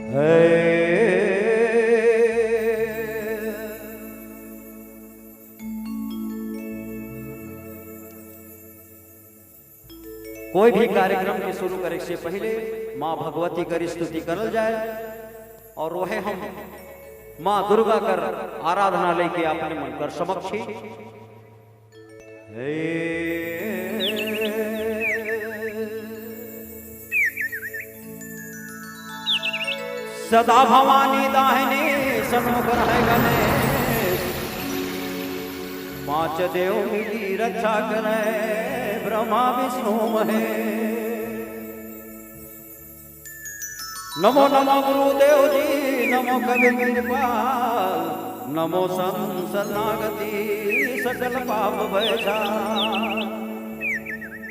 कोई भी कार्यक्रम के शुरू करे से पहले माँ भगवती कर स्तुति करल जाए और वह हम माँ दुर्गा कर आराधना लेके अपने मन कर समक्ष सदा भवानी दाहिनी सन्मुख है गणेश, पांच देव की रक्षा करे ब्रह्मा विष्णु महेश। नमो नमो गुरुदेव जी, नमो कवि कृपाल, नमो शरणागति सकल पाप भयसा।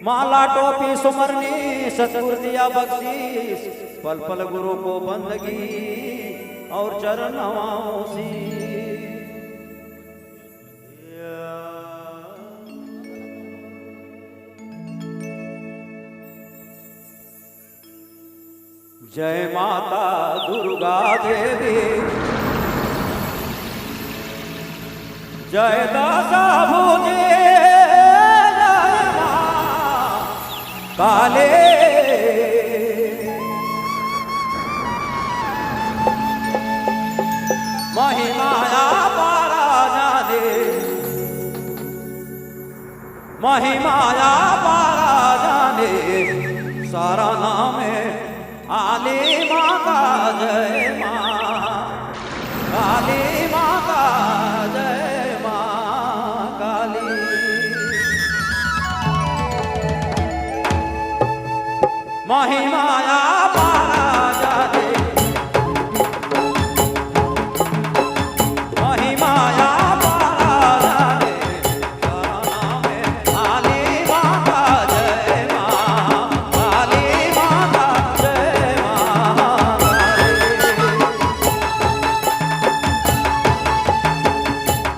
माला टोपी सुमरनी सतगुरु दिया बख्शीश, पल पल गुरु को बंदगी और चरण नवाओं सी। जय माता दुर्गा देवी, जय दासा भुजे, जय मां काले। महिमाया पारा जाने, महिमाया पारा जाने, सारा नाम है काली माँ का जय माँ, काली माँ का जय माँ काली। महिमाया पारा जाने, महिमाया पारा जाने, सारा नाम है काली माँ का जय माँ, काली माँ का जय माँ काली।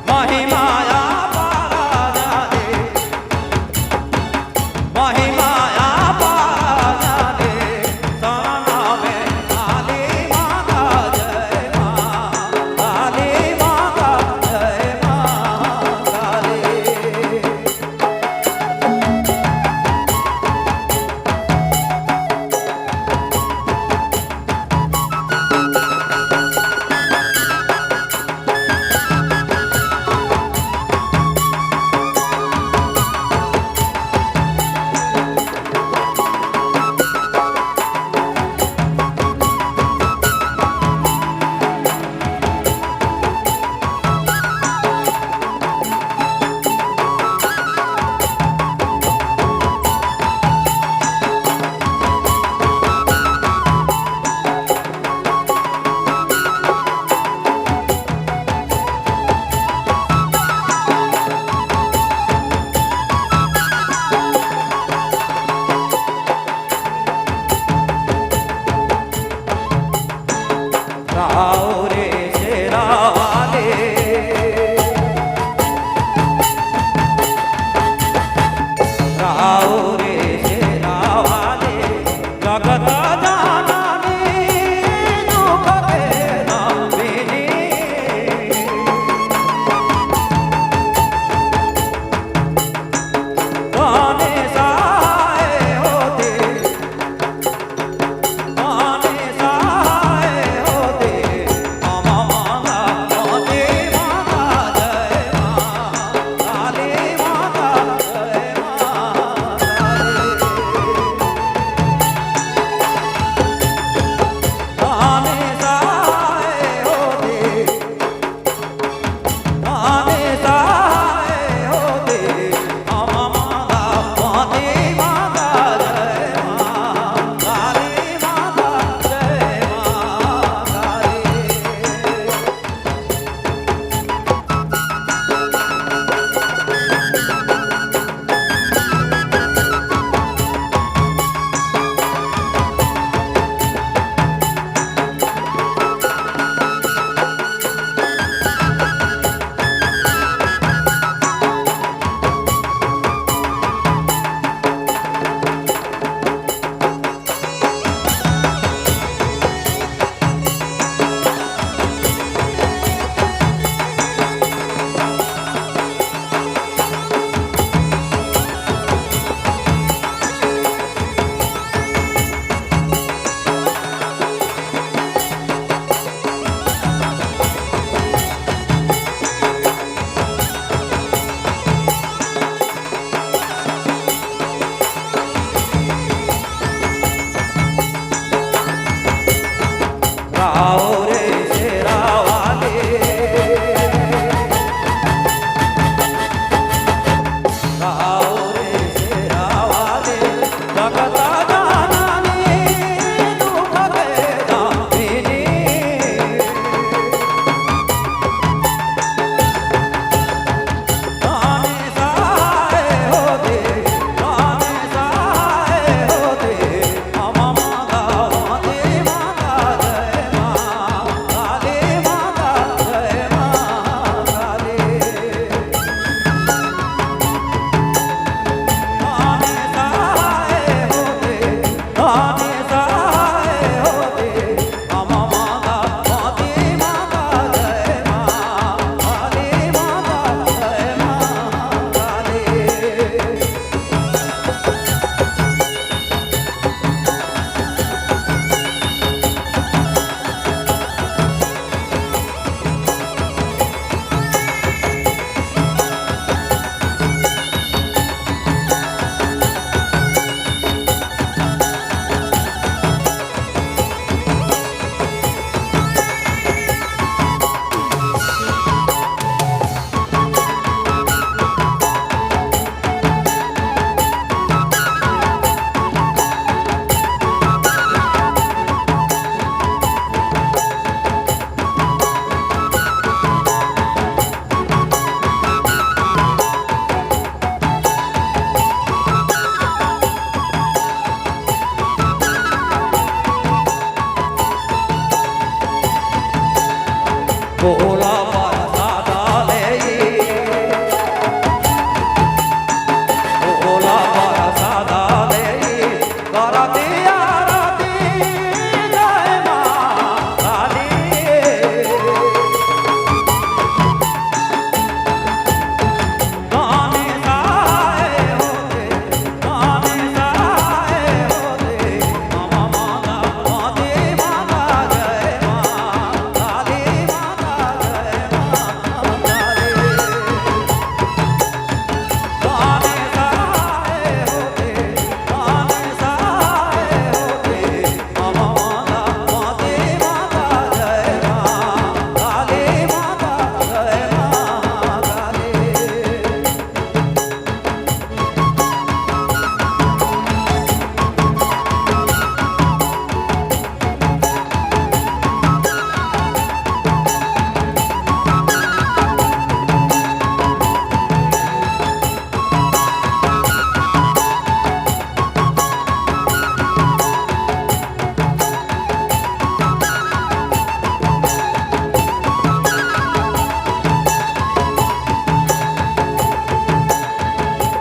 महिमाया पारा जाने, महिमाया पारा जाने, सारा नाम है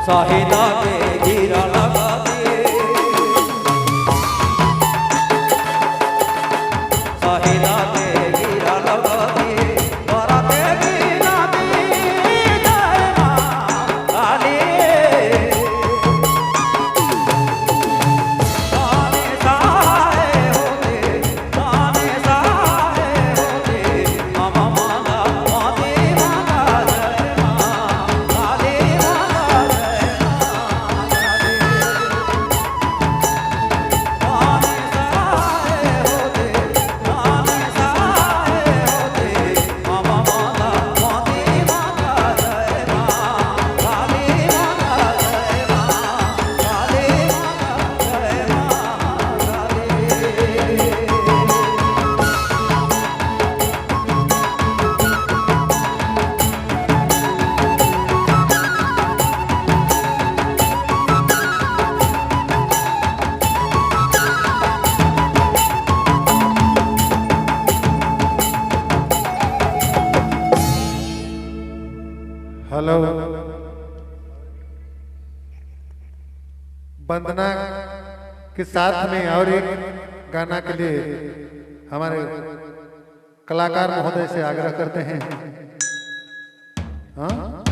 साहिदा के हीरा लगा दिए, साहिदा के हीरा लगा दिए, बराते बिना दी जय मां काली। ताने साए होते, ताने साए होते, मामा मांगा माते मांगा जय मां काली मांगा जय मां काली। ताने साए होते, ताने साए होते, मामा मांगा माते मांगा जय मां काली मांगा जय मां काली हेलो, वंदना के साथ में और एक गाना के लिए हमारे कलाकार महोदय से आग्रह करते हैं। हाँ